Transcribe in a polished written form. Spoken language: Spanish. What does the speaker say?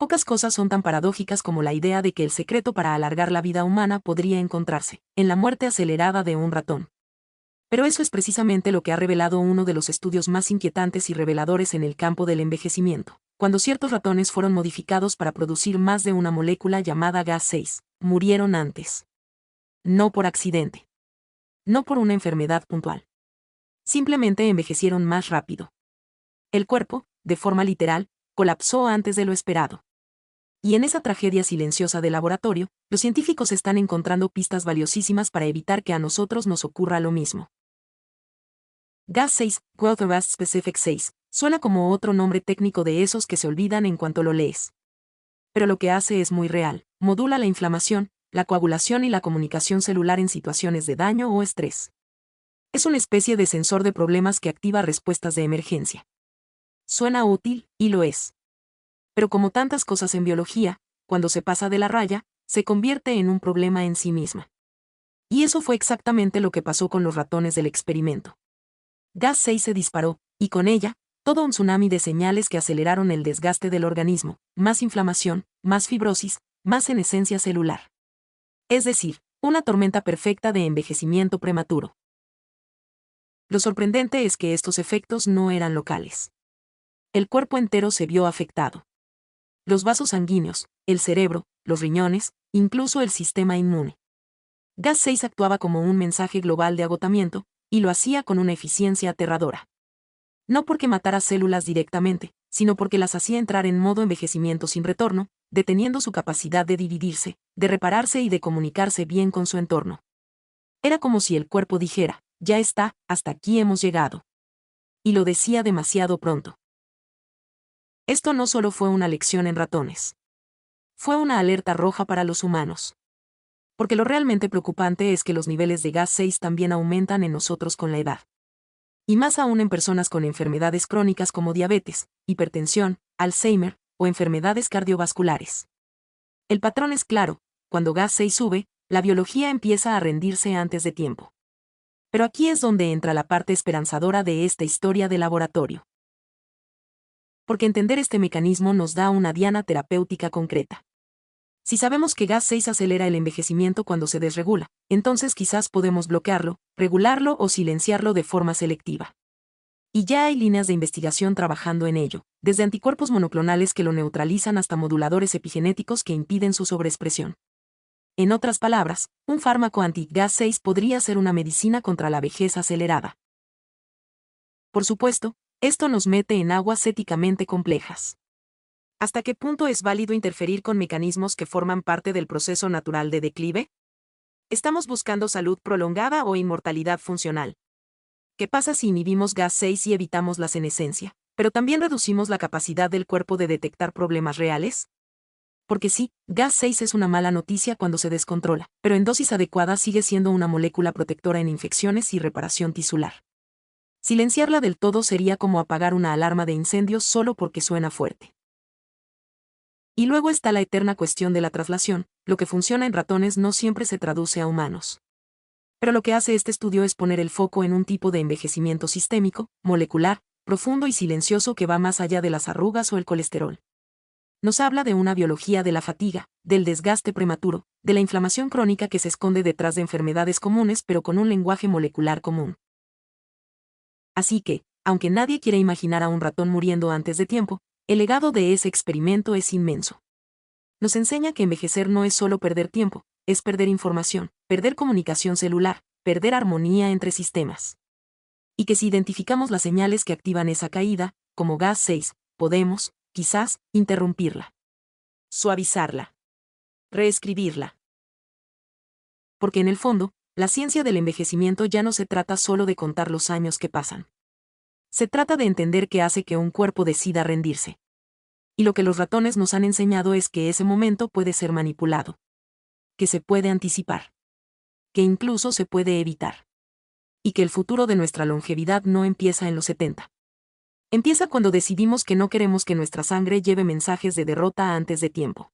Pocas cosas son tan paradójicas como la idea de que el secreto para alargar la vida humana podría encontrarse en la muerte acelerada de un ratón. Pero eso es precisamente lo que ha revelado uno de los estudios más inquietantes y reveladores en el campo del envejecimiento, cuando ciertos ratones fueron modificados para producir más de una molécula llamada Gas6, murieron antes. No por accidente. No por una enfermedad puntual. Simplemente envejecieron más rápido. El cuerpo, de forma literal, colapsó antes de lo esperado. Y en esa tragedia silenciosa de laboratorio, los científicos están encontrando pistas valiosísimas para evitar que a nosotros nos ocurra lo mismo. Gas6, Growth Arrest Specific 6, suena como otro nombre técnico de esos que se olvidan en cuanto lo lees. Pero lo que hace es muy real, modula la inflamación, la coagulación y la comunicación celular en situaciones de daño o estrés. Es una especie de sensor de problemas que activa respuestas de emergencia. Suena útil, y lo es. Pero como tantas cosas en biología, cuando se pasa de la raya, se convierte en un problema en sí misma. Y eso fue exactamente lo que pasó con los ratones del experimento. Gas6 se disparó, y con ella, todo un tsunami de señales que aceleraron el desgaste del organismo, más inflamación, más fibrosis, más senescencia celular. Es decir, una tormenta perfecta de envejecimiento prematuro. Lo sorprendente es que estos efectos no eran locales. El cuerpo entero se vio afectado. Los vasos sanguíneos, el cerebro, los riñones, incluso el sistema inmune. Gas6 actuaba como un mensaje global de agotamiento, y lo hacía con una eficiencia aterradora. No porque matara células directamente, sino porque las hacía entrar en modo envejecimiento sin retorno, deteniendo su capacidad de dividirse, de repararse y de comunicarse bien con su entorno. Era como si el cuerpo dijera, ya está, hasta aquí hemos llegado. Y lo decía demasiado pronto. Esto no solo fue una lección en ratones. Fue una alerta roja para los humanos. Porque lo realmente preocupante es que los niveles de Gas6 también aumentan en nosotros con la edad. Y más aún en personas con enfermedades crónicas como diabetes, hipertensión, Alzheimer o enfermedades cardiovasculares. El patrón es claro, cuando Gas6 sube, la biología empieza a rendirse antes de tiempo. Pero aquí es donde entra la parte esperanzadora de esta historia de laboratorio. Porque entender este mecanismo nos da una diana terapéutica concreta. Si sabemos que Gas6 acelera el envejecimiento cuando se desregula, entonces quizás podemos bloquearlo, regularlo o silenciarlo de forma selectiva. Y ya hay líneas de investigación trabajando en ello, desde anticuerpos monoclonales que lo neutralizan hasta moduladores epigenéticos que impiden su sobreexpresión. En otras palabras, un fármaco anti-Gas6 podría ser una medicina contra la vejez acelerada. Por supuesto, esto nos mete en aguas éticamente complejas. ¿Hasta qué punto es válido interferir con mecanismos que forman parte del proceso natural de declive? ¿Estamos buscando salud prolongada o inmortalidad funcional? ¿Qué pasa si inhibimos Gas6 y evitamos la senescencia, pero también reducimos la capacidad del cuerpo de detectar problemas reales? Porque sí, Gas6 es una mala noticia cuando se descontrola, pero en dosis adecuadas sigue siendo una molécula protectora en infecciones y reparación tisular. Silenciarla del todo sería como apagar una alarma de incendios solo porque suena fuerte. Y luego está la eterna cuestión de la traslación, lo que funciona en ratones no siempre se traduce a humanos. Pero lo que hace este estudio es poner el foco en un tipo de envejecimiento sistémico, molecular, profundo y silencioso que va más allá de las arrugas o el colesterol. Nos habla de una biología de la fatiga, del desgaste prematuro, de la inflamación crónica que se esconde detrás de enfermedades comunes pero con un lenguaje molecular común. Así que, aunque nadie quiere imaginar a un ratón muriendo antes de tiempo, el legado de ese experimento es inmenso. Nos enseña que envejecer no es solo perder tiempo, es perder información, perder comunicación celular, perder armonía entre sistemas. Y que si identificamos las señales que activan esa caída, como Gas6, podemos, quizás, interrumpirla. Suavizarla. Reescribirla. Porque en el fondo, la ciencia del envejecimiento ya no se trata solo de contar los años que pasan. Se trata de entender qué hace que un cuerpo decida rendirse. Y lo que los ratones nos han enseñado es que ese momento puede ser manipulado. Que se puede anticipar. Que incluso se puede evitar. Y que el futuro de nuestra longevidad no empieza en los 70. Empieza cuando decidimos que no queremos que nuestra sangre lleve mensajes de derrota antes de tiempo.